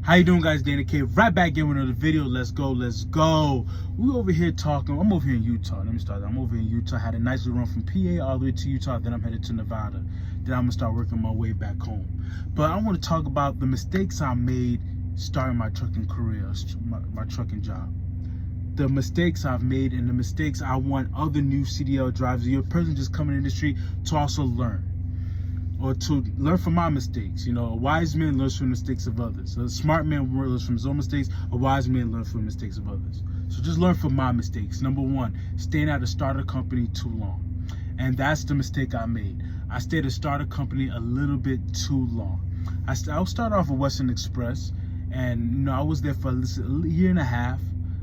How you doing, guys? Dana K right back in with another video. Let's go. We over here talking. I'm over here in Utah. Let me start. I'm over here in Utah. Had a nice little run from PA all the way to Utah. Then I'm headed to Nevada. Then I'm gonna start working my way back home. But I want to talk about the mistakes I made starting my trucking career, my trucking job. The mistakes I've made and the mistakes I want other new CDL drivers, your person just coming in the industry, to also learn. Or to learn from my mistakes. You know, a wise man learns from the mistakes of others. A smart man learns from his own mistakes. A wise man learns from the mistakes of others. So just learn from my mistakes. Number one, staying at a startup company too long. And that's the mistake I made. I stayed at a startup company a little bit too long. I'll start off with Western Express. And, you know, I was there for a year and a half.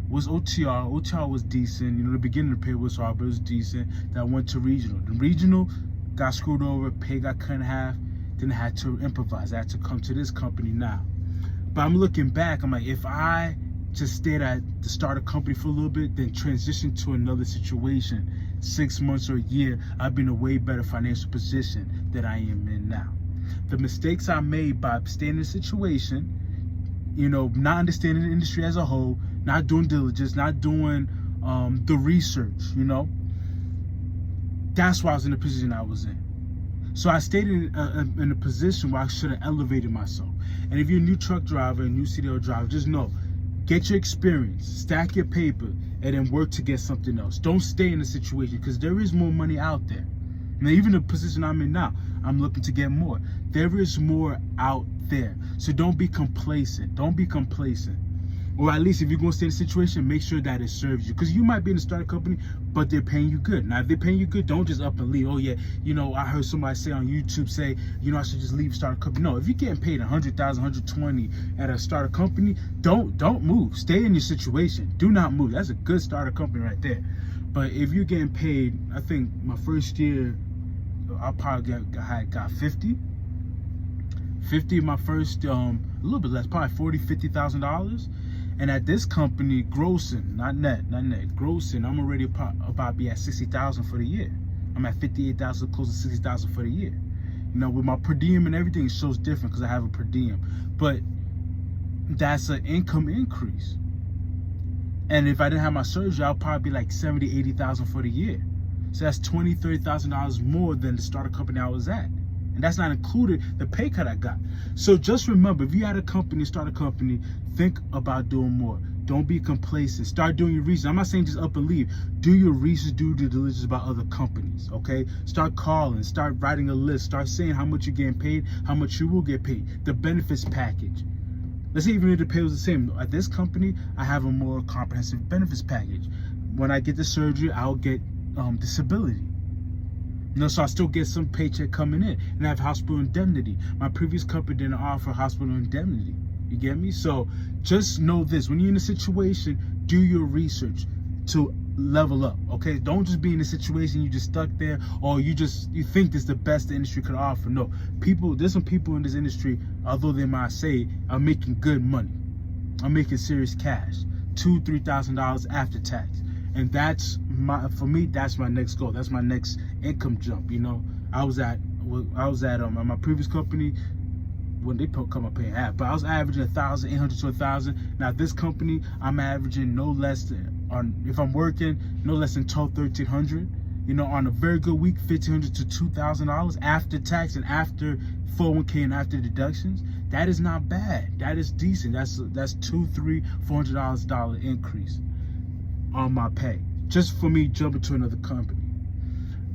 Was OTR. OTR was decent. You know, the beginning of the pay was hard, but it was decent. Then I went to regional. The regional got screwed over, pay got cut in half, then I had to improvise. I had to come to this company now. But I'm looking back, I'm like, if I just stayed at the startup company for a little bit, then transition to another situation, 6 months or a year, I'd be in a way better financial position than I am in now. The mistakes I made by staying in a situation, you know, not understanding the industry as a whole, not doing diligence, not doing the research, you know, that's why I was in the position I was in. So I stayed in a position where I should have elevated myself. And if you're a new truck driver, a new CDL driver, just know, get your experience, stack your paper, and then work to get something else. Don't stay in a situation, because there is more money out there. Now, even the position I'm in now, I'm looking to get more. There is more out there. So don't be complacent. Don't be complacent. Or at least if you're going to stay in a situation, make sure that it serves you. Because you might be in a startup company, but they're paying you good. Now, if they're paying you good, don't just up and leave. Oh, yeah, you know, I heard somebody say on YouTube, say, you know, I should just leave startup company. No, if you're getting paid $100,000, $120,000 at a startup company, don't move. Stay in your situation. Do not move. That's a good startup company right there. But if you're getting paid, I think my first year, I probably got 50 my first, a little bit less, probably $40,000, $50,000. And at this company, grossing, not net, grossing, I'm already about to be at 60,000 for the year. I'm at 58,000, close to 60,000 for the year. You know, with my per diem and everything, it shows different because I have a per diem. But that's an income increase. And if I didn't have my surgery, I'll probably be like 70,000, 80,000 for the year. So that's $20,000, $30,000 more than the startup company I was at. And that's not included the pay cut I got. So just remember, if you had a company, start a company, think about doing more. Don't be complacent. Start doing your research. I'm not saying just up and leave. Do your research, do due diligence about other companies, okay? Start calling, start writing a list, start saying how much you're getting paid, how much you will get paid, the benefits package. Let's say even if the pay was the same. At this company, I have a more comprehensive benefits package. When I get the surgery, I'll get disability. You know, so I still get some paycheck coming in, and I have hospital indemnity. My previous company didn't offer hospital indemnity. You get me? So just know this: when you're in a situation, do your research to level up. Okay, don't just be in a situation you just stuck there, or you think this is the best the industry could offer. No, there's some people in this industry, although they might say, are making good money. I'm making serious cash, $2,000, $3,000 after tax. And for me, that's my next goal. That's my next income jump. You know, I was at my previous company when they come up paying half, but I was averaging $1,800 to $1,000. Now this company, I'm averaging no less than, if I'm working, no less than $1,200, $1,300. You know, on a very good week, $1,500 to $2,000 after tax and after 401k and after deductions. That is not bad. That is decent. That's $200, $300, $400 increase on my pay, just for me jumping to another company.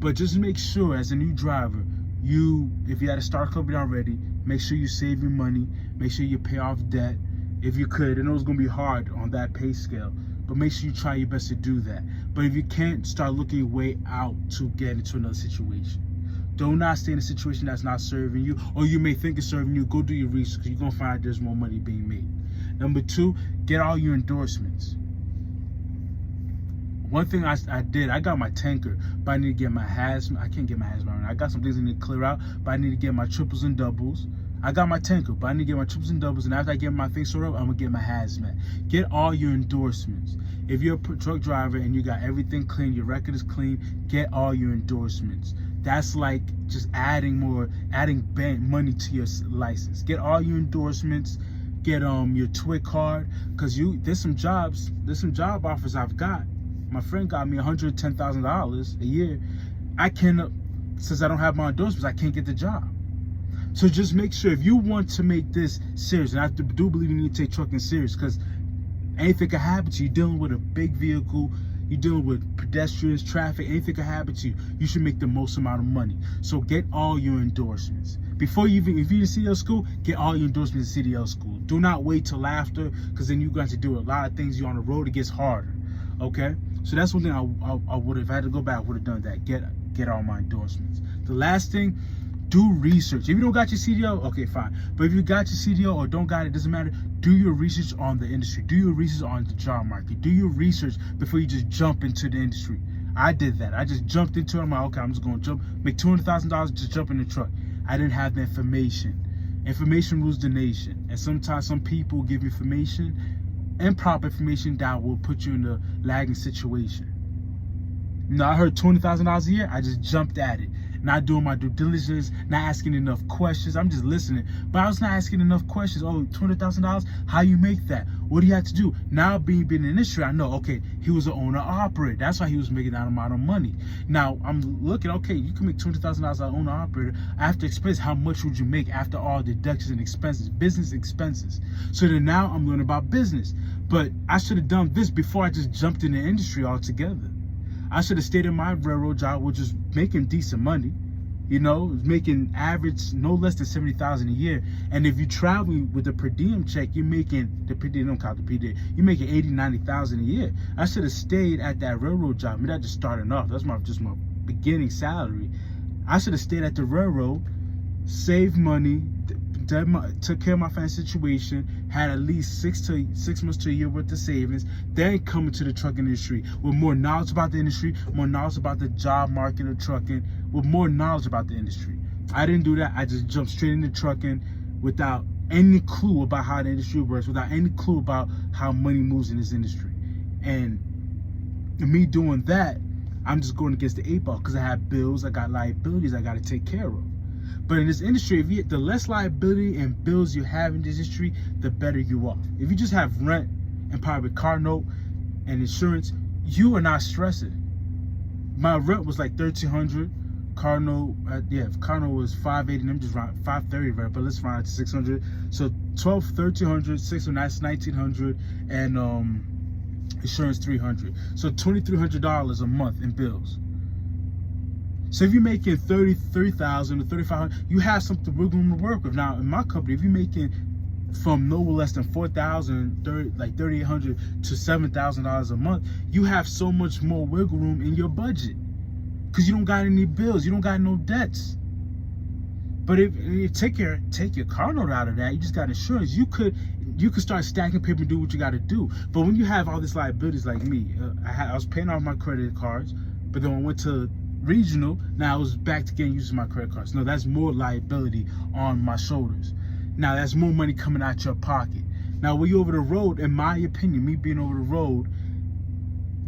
But just make sure, as a new driver, if you had a startup company already, make sure you save your money, make sure you pay off debt if you could. I know it's gonna be hard on that pay scale, but make sure you try your best to do that. But if you can't, start looking your way out to get into another situation. Do not stay in a situation that's not serving you, or you may think it's serving you. Go do your research, because you're gonna find there's more money being made. Number two, get all your endorsements. One thing I did, I got my tanker, but I need to get my hazmat. I can't get my hazmat right. I got some things I need to clear out, but I need to get my triples and doubles. I got my tanker, but I need to get my triples and doubles, and after I get my things sorted out, I'm gonna get my hazmat. Get all your endorsements. If you're a truck driver and you got everything clean, your record is clean, get all your endorsements. That's like just adding money to your license. Get all your endorsements. get your TWIC card, because there's some job offers I've got. My friend got me $110,000 a year. I can, since I don't have my endorsements, I can't get the job. So just make sure, if you want to make this serious, and I do believe you need to take trucking serious, because anything can happen to you. You're dealing with a big vehicle, you're dealing with pedestrians, traffic, anything can happen to you. You should make the most amount of money. So get all your endorsements. Before you even, if you're in CDL school, get all your endorsements in CDL school. Do not wait till after, because then you're going to do a lot of things. You're on the road, it gets harder. Okay? So that's one thing I would have, if I had to go back, I would have done that. Get all my endorsements. The last thing, do research. If you don't got your CDL, okay, fine. But if you got your CDL or don't got it, doesn't matter. Do your research on the industry. Do your research on the job market. Do your research before you just jump into the industry. I did that. I just jumped into it. I'm like, okay, I'm just going to jump, make $200,000 to jump in the truck. I didn't have the information. Information rules the nation. And sometimes some people give information, improper information, that will put you in a lagging situation. You know, I heard $20,000 a year. I just jumped at it. Not doing my due diligence, not asking enough questions. I'm just listening. But I was not asking enough questions. Oh, $200,000? How you make that? What do you have to do? Now being in the industry, I know, okay, he was an owner-operator. That's why he was making that amount of money. Now, I'm looking, okay, you can make $200,000 as an owner-operator. After expense, how much would you make after all deductions and expenses, business expenses? So then now I'm learning about business. But I should have done this before I just jumped in the industry altogether. I should have stayed in my railroad job, which is making decent money. You know, making average no less than $70,000 a year. And if you travel with the per diem check, you're making the per diem, don't count the per diem, you're making $80,000, $90,000 a year. I should have stayed at that railroad job. I mean, that just starting off. That's just my beginning salary. I should have stayed at the railroad, saved money, took care of my family situation, had at least 6 months to a year worth of savings, then come into the trucking industry with more knowledge about the industry, more knowledge about the job market of trucking, with more knowledge about the industry. I didn't do that. I just jumped straight into trucking without any clue about how the industry works, without any clue about how money moves in this industry. And me doing that, I'm just going against the 8 ball, because I have bills, I got liabilities I got to take care of. But in this industry, the less liability and bills you have in this industry, the better you are. If you just have rent and probably car note and insurance, you are not stressing. My rent was like $1,300. Car note, car note was $580. And I'm just around $530, right? But let's round it to $600. So $1,300, $600, that's $1,900, and insurance $300. So $2,300 a month in bills. So if you're making $33,000 or $3,500, you have something wiggle room to work with. Now, in my company, if you're making from no less than $4,000, like $3,800 to $7,000 a month, you have so much more wiggle room in your budget, because you don't got any bills, you don't got no debts. But if you take your car note out of that, you just got insurance. You could start stacking paper and do what you got to do. But when you have all these liabilities like me, I was paying off my credit cards, but then when I went to regional, now I was back to getting used to my credit cards. No, that's more liability on my shoulders. Now that's more money coming out your pocket. Now when you're over the road, in my opinion, me being over the road,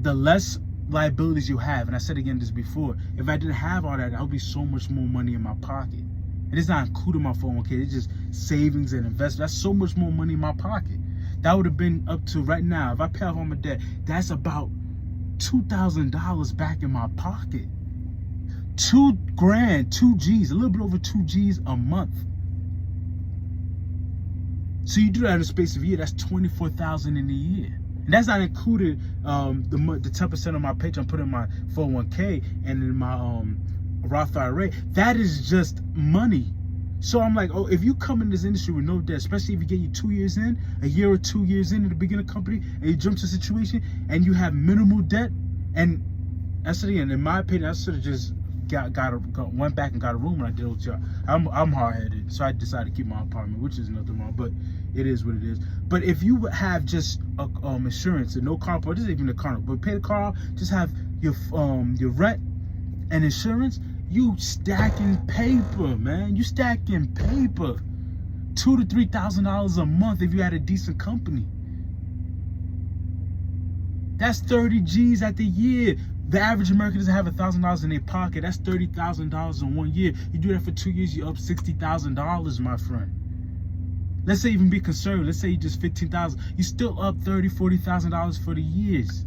the less liabilities you have, and I said again this before, if I didn't have all that, there would be so much more money in my pocket. And it's not including my 401k, it's just savings and investments. That's so much more money in my pocket. That would have been up to, right now, if I pay off all my debt, that's about $2,000 back in my pocket. $2,000, 2 G's, a little bit over 2 G's a month. So you do that in the space of a year, that's $24,000 in a year. And that's not included the 10% of my paycheck I'm putting in my 401k and in my Roth IRA. That is just money. So I'm like, oh, if you come in this industry with no debt, especially if you get you 2 years in, a year or 2 years in at the beginning of the company, and you jump to a situation and you have minimal debt, and that's it again, in my opinion, I should have just went back and got a room when I did with y'all. I'm hard-headed, so I decided to keep my apartment, which is nothing wrong, but it is what it is. But if you have just insurance and no car, this isn't even a car, but pay the car, just have your rent and insurance, you stacking paper, man. You stacking paper. $2,000 to $3,000 a month if you had a decent company. That's 30 G's at the year. The average American doesn't have $1,000 in their pocket. That's $30,000 in 1 year. You do that for 2 years, you're up $60,000, my friend. Let's say even be conservative. Let's say you just 15,000. You still up $30,000-$40,000 for the years.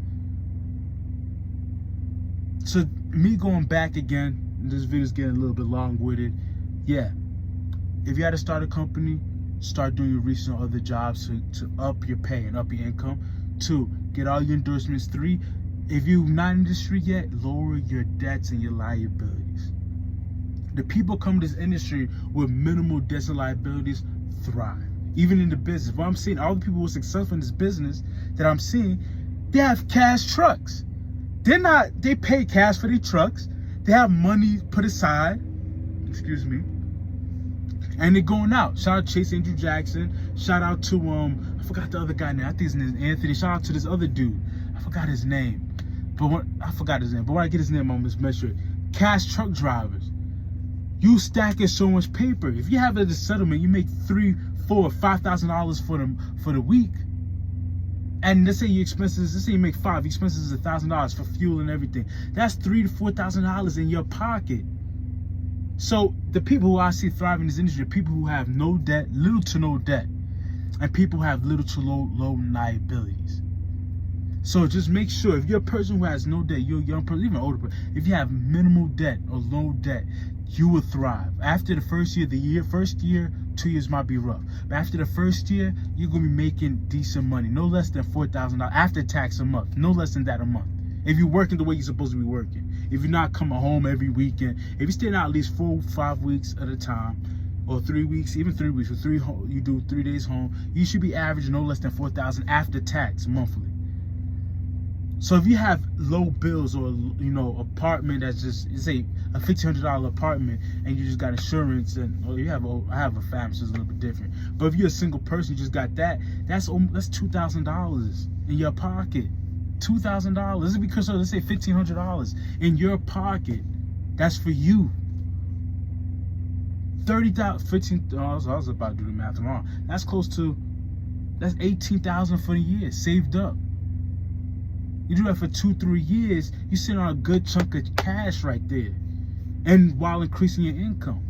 So me going back again, this video's getting a little bit long-winded. Yeah, if you had to start a company, start doing your research on other jobs to up your pay and up your income. 2, get all your endorsements. 3, if you're not in the industry yet, lower your debts and your liabilities. The people come to this industry with minimal debts and liabilities thrive. Even in the business, what I'm seeing, all the people who are successful in this business that I'm seeing, they have cash trucks. They pay cash for their trucks. They have money put aside, excuse me, and they're going out. Shout out to Chase Andrew Jackson. Shout out to, I forgot the other guy name. I think his name is Anthony. Shout out to this other dude. I forgot his name. But when I get his name, I'm just measure it. Cash truck drivers. You stacking so much paper. If you have a settlement, you make $3,000, $4,000, $5,000 for the week. And let's say your expenses, let's say you make $5,000, your expenses is $1,000 for fuel and everything. That's $3,000 to $4,000 in your pocket. So the people who I see thrive in this industry are people who have no debt, little to no debt, and people who have little to low liabilities. So just make sure, if you're a person who has no debt, you're a young person, even an older person, if you have minimal debt or low debt, you will thrive. After the first year, 2 years might be rough. But after the first year, you're going to be making decent money. No less than $4,000 after tax a month. No less than that a month. If you're working the way you're supposed to be working. If you're not coming home every weekend. If you're staying out at least 4 or 5 weeks at a time. Or 3 weeks, even 3 weeks. You do 3 days home. You should be averaging no less than $4,000 after tax monthly. So if you have low bills or, apartment that's just, say a $1,500 apartment and you just got insurance and, or I have a family, so it's a little bit different. But if you're a single person, you just got that's $2,000 in your pocket. $2,000. This is because, let's say $1,500 in your pocket. That's for you. $15,000. I was about to do the math wrong. That's that's $18,000 for the year saved up. You do that for 2-3 years, you're sitting on a good chunk of cash right there, and while increasing your income.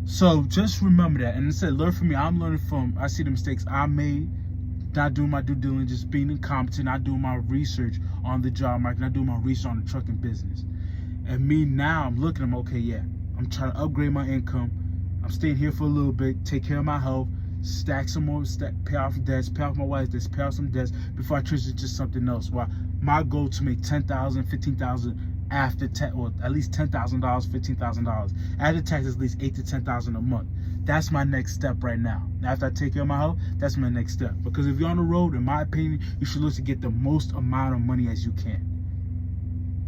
So just remember that, and instead learn from me. I'm learning I see the mistakes I made, not doing my due diligence, being incompetent, not doing my research on the job market, not doing my research on the trucking business. And me now, I'm looking, okay, yeah, I'm trying to upgrade my income. I'm staying here for a little bit, take care of my health, stack some more, pay off debts, pay off my wife's debts, pay off some debts before I transition to something else. Why? My goal to make $10,000, $15,000 after tax, or at least $10,000, $15,000 after tax, at least $8,000 to $10,000 a month. That's my next step right now. After I take care of my health, that's my next step. Because if you're on the road, in my opinion, you should look to get the most amount of money as you can.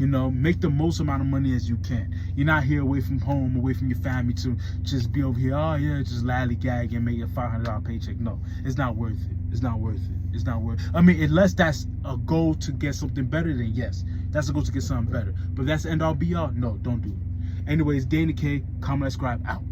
Make the most amount of money as you can. You're not here away from home, away from your family to just be over here, oh yeah, just lollygag and make a $500 paycheck. No, it's not worth it. It's not worth it. It's not worth it. I mean, unless that's a goal to get something better, then yes, that's a goal to get something better. But if that's the end all be all, no, don't do it. Anyways, Dana K, comment, subscribe, out.